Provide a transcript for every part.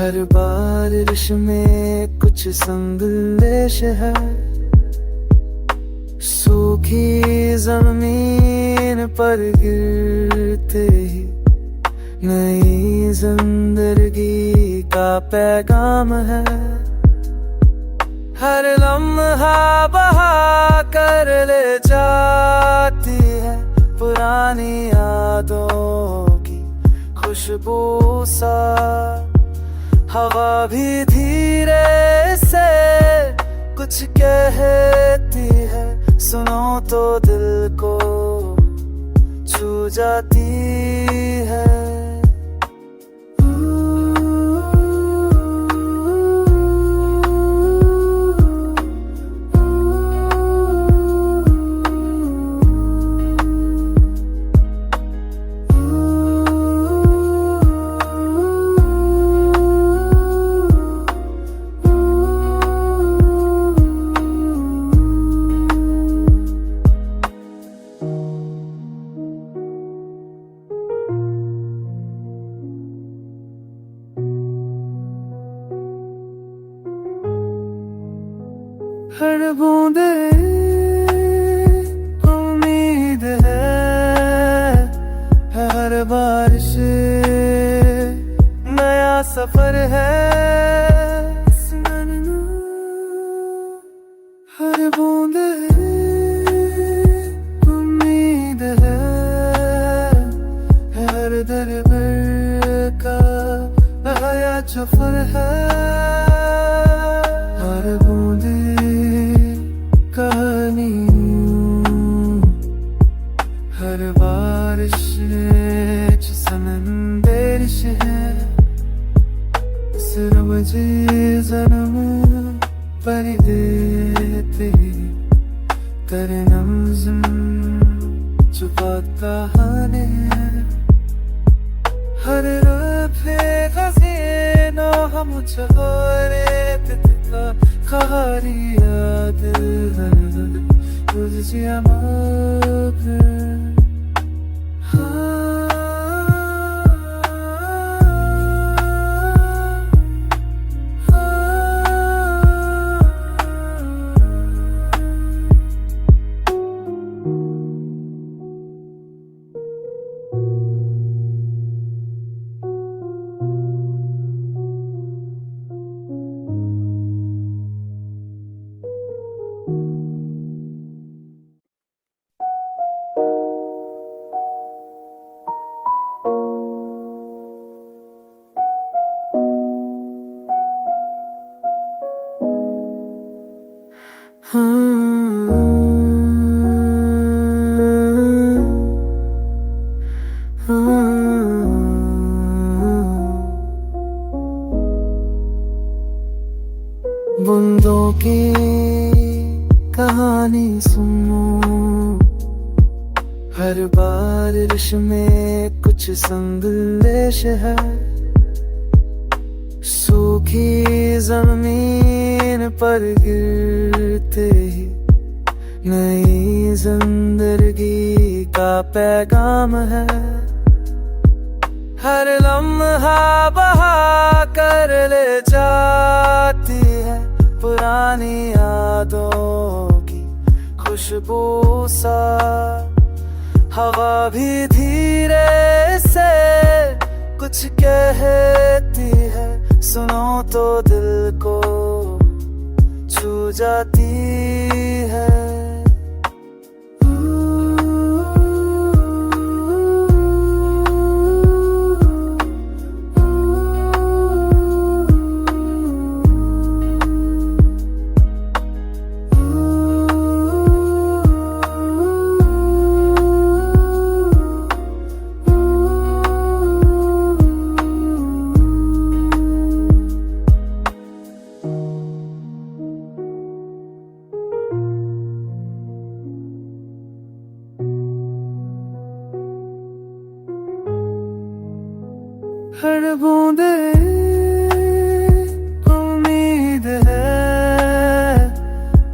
हर बारिश में कुछ संदेश है, सूखी जमीन पर गिरते ही नई जिंदगी का पैगाम है। हर लम्हा बहा कर ले जाती है पुरानी यादों की खुशबू सा। हवा भी धीरे से कुछ कहती है, सुनो तो दिल को छू जाती है। हर बूंदे उम्मीद है, हर बारिश नया सफर है। हर बूंदे उम्मीद है, हर दरबर का नया सफर है। हर बूंदे कहानी, हर बारिश संदेश है। सिर्फ मुझे जन्म पर देते करे नमज़म छुपाता है। हर रफ़े ख़ज़ीनो हम छोरे तिता खारी याद तुझे अमाप। बूंदों की कहानी सुनो, हर बारिश में कुछ संदेश है। सूखी जमीन पर गिरते ही नई जिंदगी का पैगाम है। हर लम्हा बहा कर ले जाती है पुरानी यादों की खुशबू सा। हवा भी धीरे से कुछ कहती है, सुनो तो दिल को छू जाती है। हर बूंदे उम्मीद है,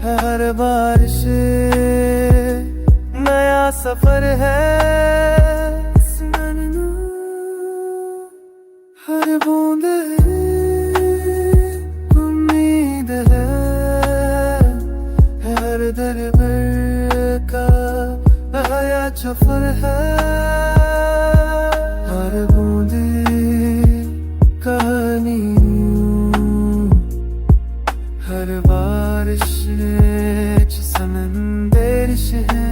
हर बारिश नया सफर है। हर बूंदे सफर है, हर बूंदे कहानी, हर बारिश च संदेश है।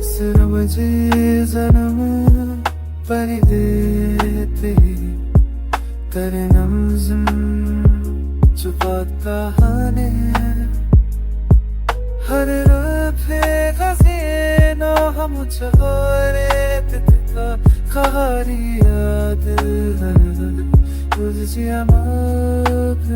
सिर्फ जी जन्म पर देते तेरे नज़्म छुपाता है। हर रफ़े ख़ज़ीनो हम छोरे तिता ख़ारी याद है तुझे अमाप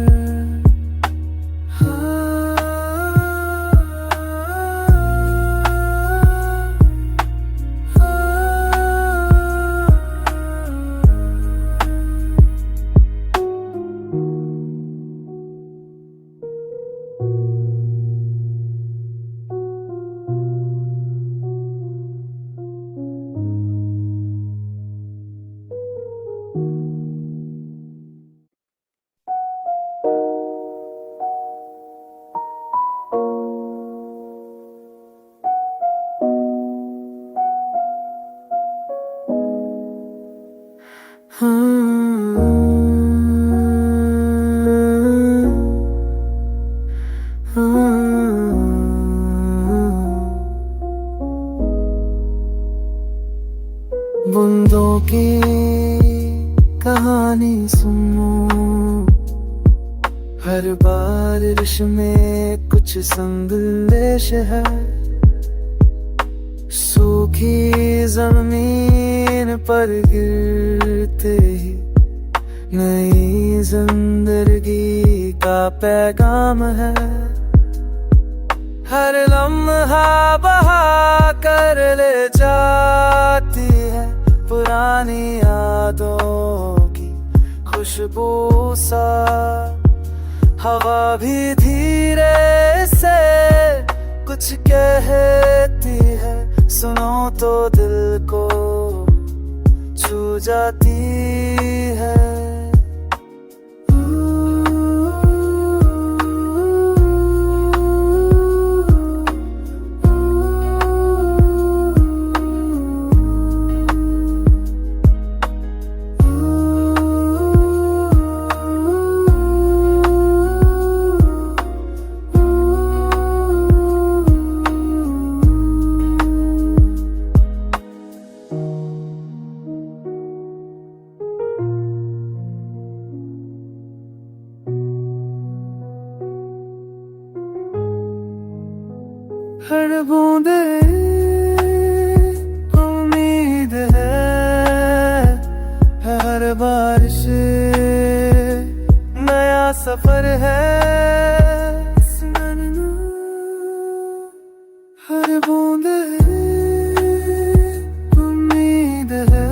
बूंदों की कहानी सुनो, हर बारिश में कुछ संदेश है। सूखी जमीन पर गिरते ही नई जिंदगी का पैगाम है। हर लम्हा बहा कर ले जाती है पुरानी यादों की खुशबू सा। हवा भी धीरे से कुछ कहती है, सुनो तो दिल को छू जाती है। हर बूंदे उम्मीद है, हर बारिश नया सफर है। हर बूंदे उम्मीद है,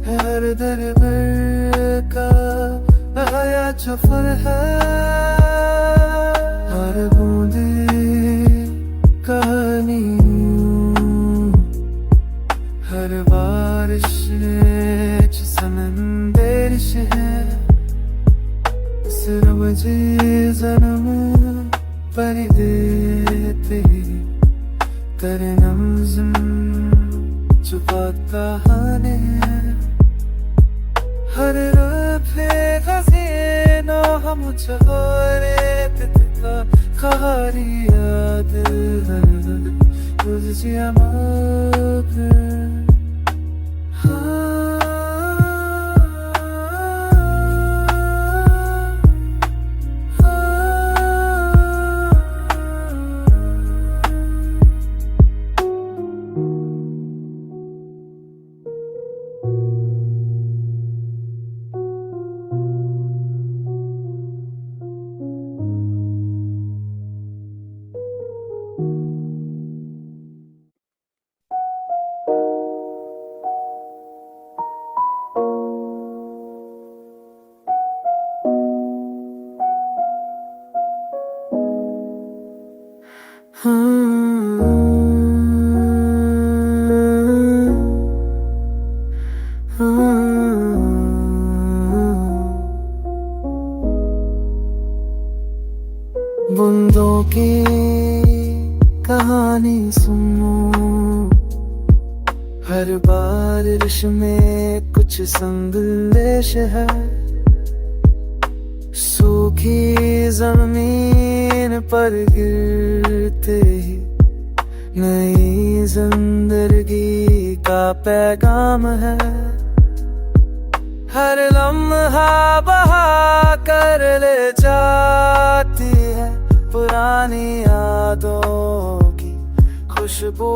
हर दरबर का नया सफर है। हर बूंदे कहानी, हर बारिश च संदेश है। सिर्फ जी जन्म पर देते तेरे नज़्म छुपाता है। हर रफ़े ख़ज़ीनो हम छोरे तिता ख़ारी याद है तुझे अमाप बूंदों की कहानी सुन में कुछ संदेश है। सूखी जमीन पर गिरते ही नई जिंदगी का पैगाम है। हर लम्हा बहा कर ले जाती है पुरानी यादों की खुशबू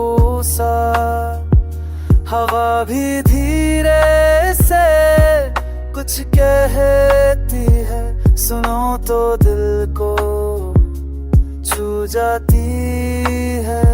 सा। हवा भी धीरे से कुछ कहती है, सुनो तो दिल को छू जाती है।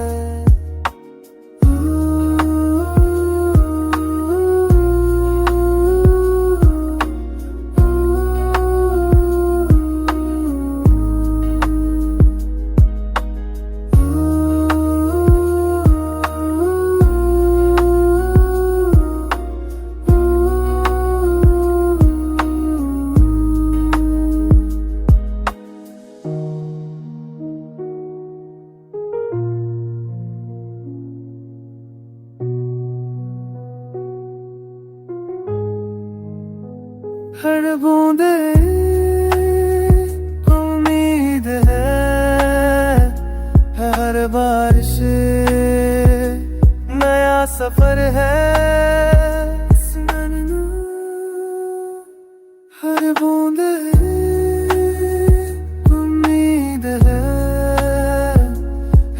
हर बूंदे उम्मीद है, हर बारिश नया सफर है। हर बूंदे उम्मीद है,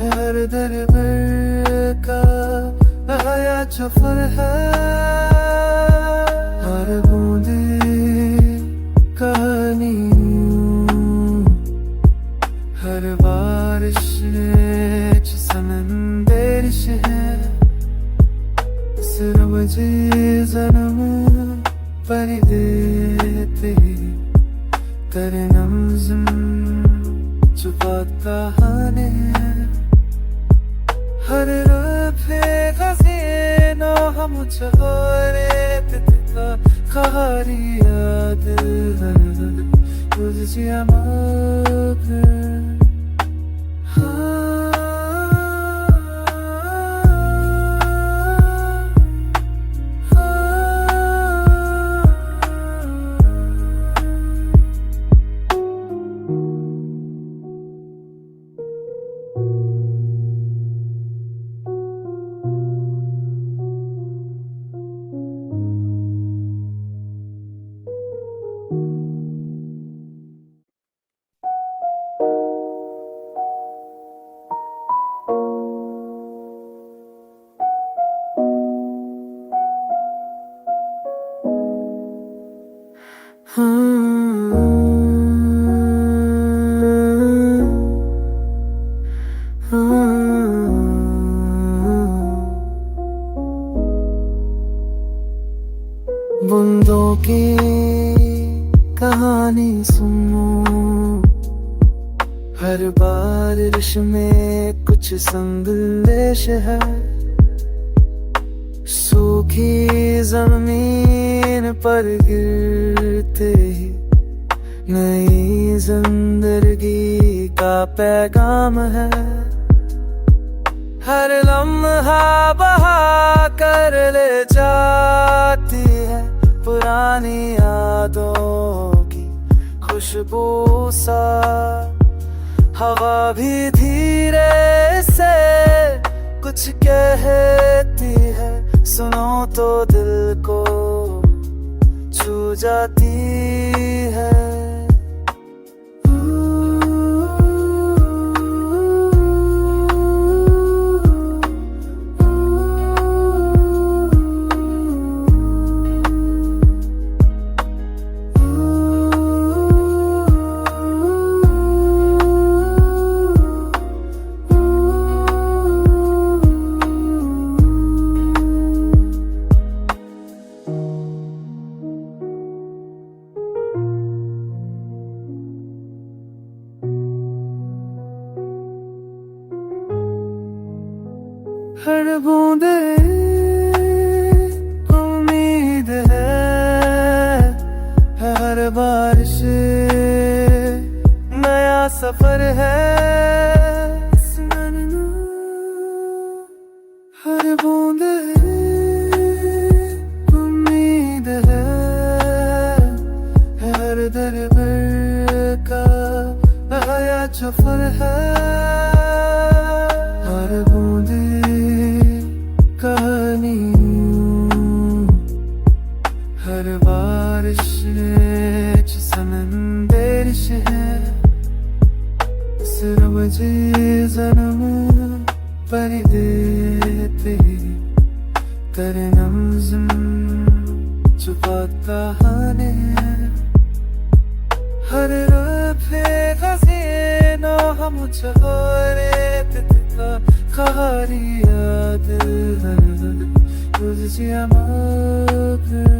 हर दरबर का नया सफर है। हर बूंदे कहानी, हर बारिश संदेश है। सिर्फ मुझे जन्म पर देते तेरे नज़्म छुपा कहानी है। हर रफ़े ख़ज़ीनो हम छोरे तितका खारी याद तुझे अमर। बूंदों की कहानी सुनो, हर बारिश में कुछ संदेश है। सूखी जमीन पर गिरते ही नई जिंदगी का पैगाम है। हर लम्हा बहा कर ले जाती है पुरानी यादों की खुशबू सा। हवा भी धीरे से कुछ कहती है, सुनो तो दिल को छू जाती है। हर बूंदे उम्मीद है, हर बारिश नया सफर है। हर बूंदे उम्मीद उम्मीद है हर दरबर का नया सफर है। हर बूंदे कहानी, हर बारिश समंदर है। सिर्फ मुझे जन्म पर देते करे नमज़म छुपाता है। हर रफ़े ख़ज़ीनो हम चोरे का खारी याद हर तुझे मगर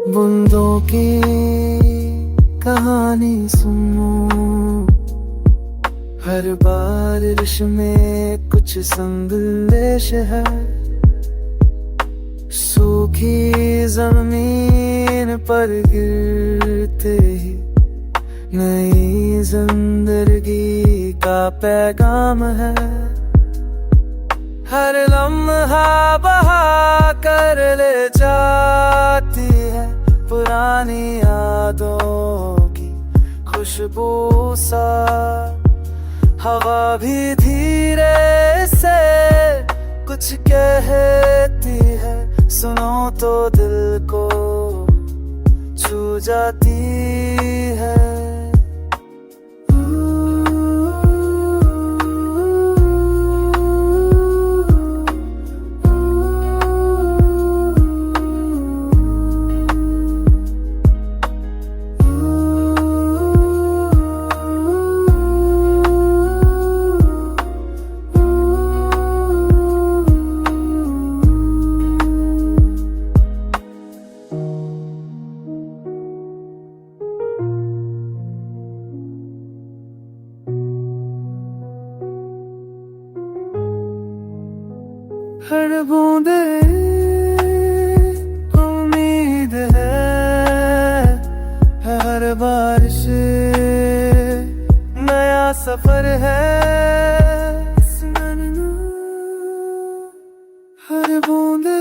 बूंदों की कहानी सुनो, हर बारिश में कुछ संदेश है। सूखी जमीन पर गिरते ही नई जिंदगी का पैगाम है। हर लम्हा बहा कर ले जाती है पुरानी यादों की खुशबू सा। हवा भी धीरे से कुछ कहती है, सुनो तो दिल को छू जाती है। हर बूंदे उम्मीद है हर बारिश नया सफर है। हर बूंदे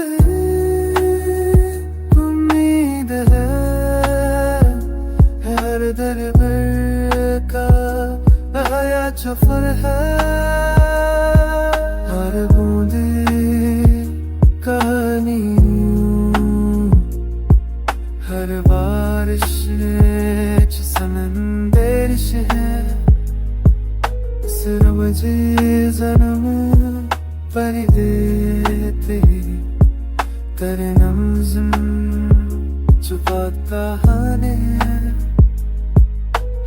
उम्मीद है हर दरबर का नया सफर है। हर बूंदे कहानी, हर बारिश समंदर है। सिर्फ मुझे जन्म पर देते करे नमज़म छुपाता है।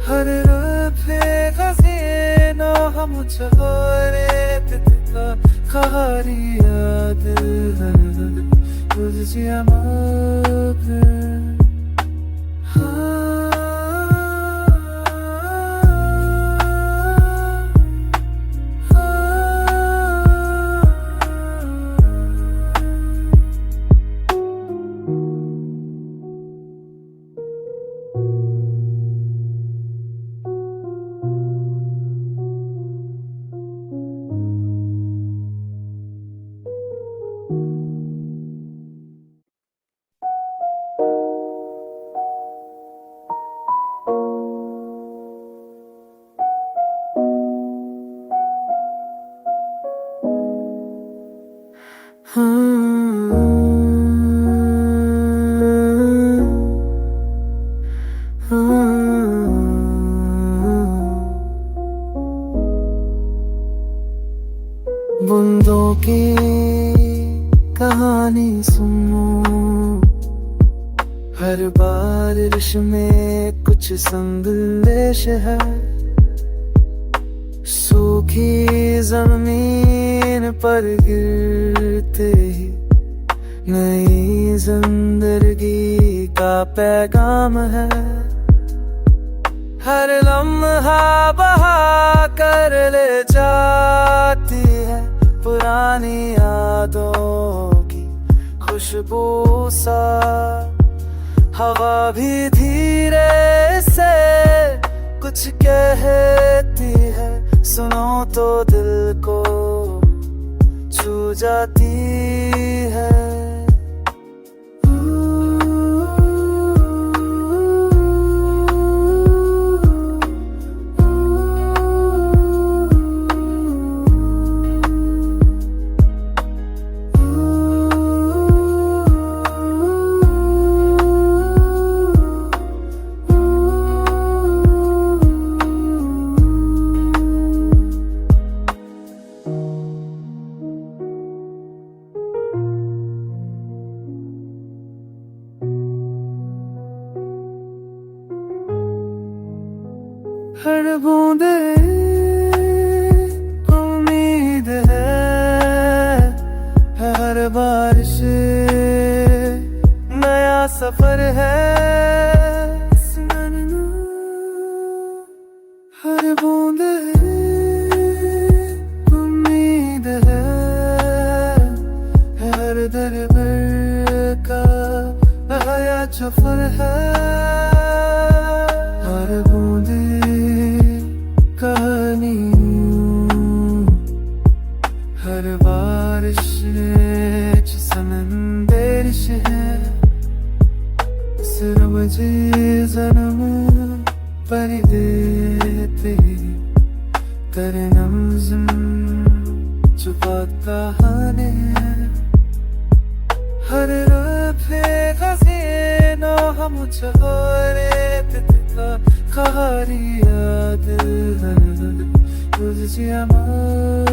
हर रफ़े ख़ज़ीनो हम चोरे का खारी याद हर तुझे मगर बूंदों की कहानी सुनो, हर बारिश में कुछ संदेश है। सूखी जमीन पर गिरते ही नई जिंदगी का पैगाम है। हर लम्हा बहा कर ले जाती है पुरानी यादों की खुशबू सा। हवा भी धीरे से कुछ कहती है, सुनो तो दिल को छू जाती है। हर बूंदे उम्मीद है, हर बारिश नया सफर है। हर बूंदे उम्मीद है, हर दरबर का नया सफर है। हर बूंदे कहानी, हर बारिश संदेश है। सिर्फ मुझे जन्म पर देते तेरे नज़म छुपाता है। हर रफ़े ख़ज़ीनो हम छोरे का खारी याद है तुझे अमर।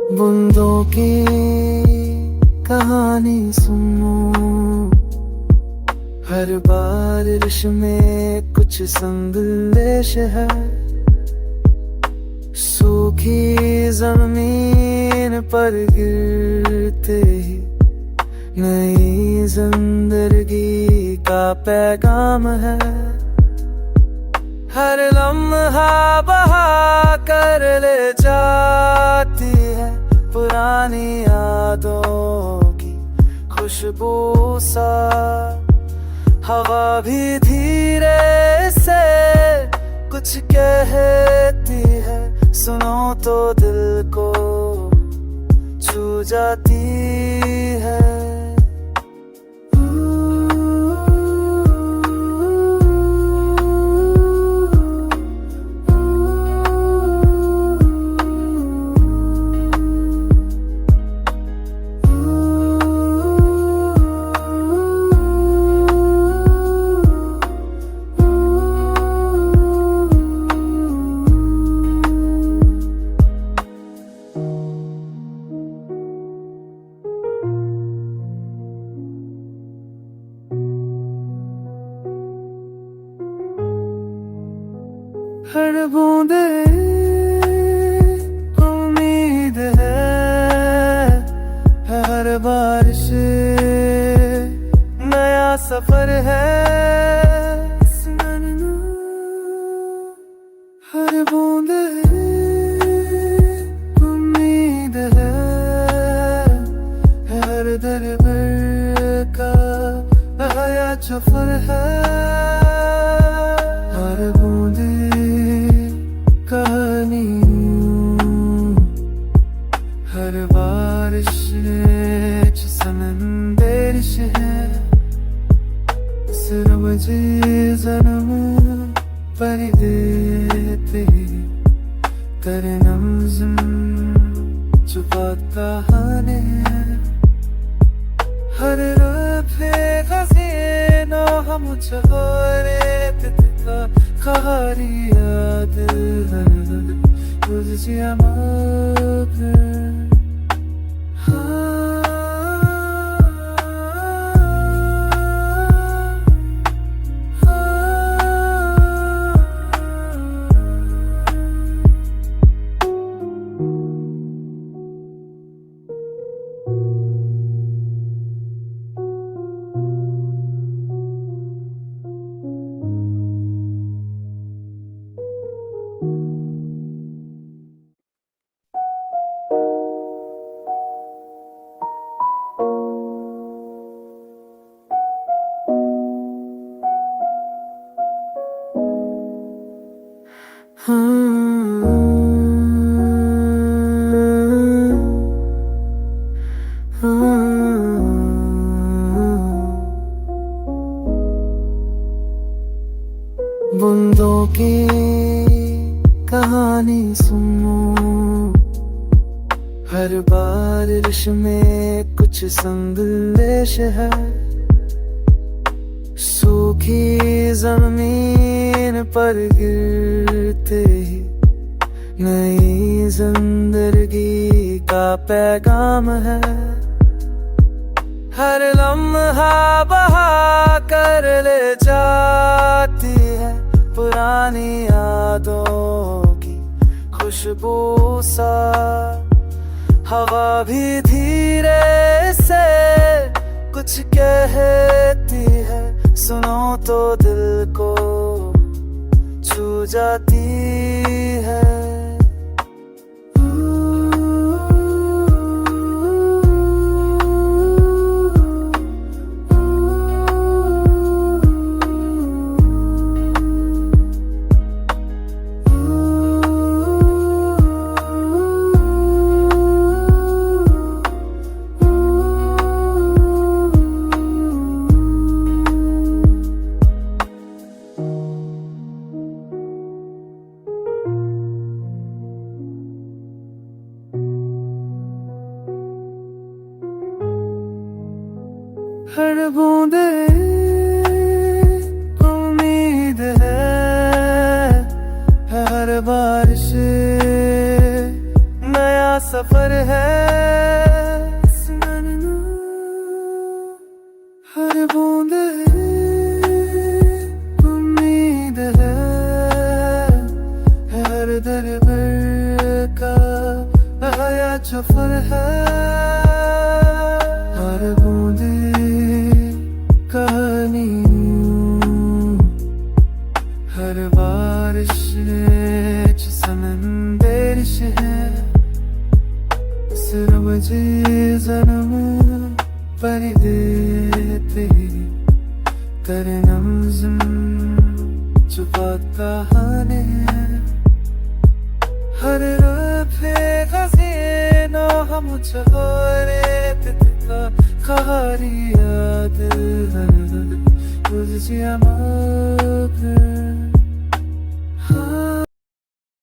बूंदों की कहानी सुनो, हर बारिश में कुछ संदेश है। सूखी जमीन पर गिरते ही नई जिंदगी का पैगाम है। हर लम्हा बहा कर ले जाती है पुरानी यादों की खुशबू सा। हवा भी धीरे से कुछ कहती है, सुनो तो दिल को छू जाती है। हर बूंदे उम्मीद है, हर बारिश नया सफर है हर बूंद उम्मीद है हर दरबर का नया सफर है हर बूंद कहानी हर बारिश संदेश है सिर्फ जी जन्म पर देते तेरे नमज़म छुपाता है हर रफ़े ख़ज़ीनो हम छोरे तिता खारी याद तुझे अमर बूंदों की कहानी सुनो हर बारिश में कुछ संदेश है सूखी जमीन पर गिरते ही नई जिंदगी का पैगाम है हर लम्हा बहा कर ले जाती है पुरानी यादों की खुशबू सा हवा भी धीरे से कुछ कहती है सुनो तो दिल को छू जाती है हर बूंद उम्मीद है हर बारिश नया सफर है हर बूंद उम्मीद है हर दरबर का नया सफर है हर बूंद कहानी हर बारिश संदेश है सिर्फ जी जन्म पर देते तेरे नमज़म छुपाता है हर रफ़े ख़ज़ीनो हम छोरे तिता खारी याद तुझे अमर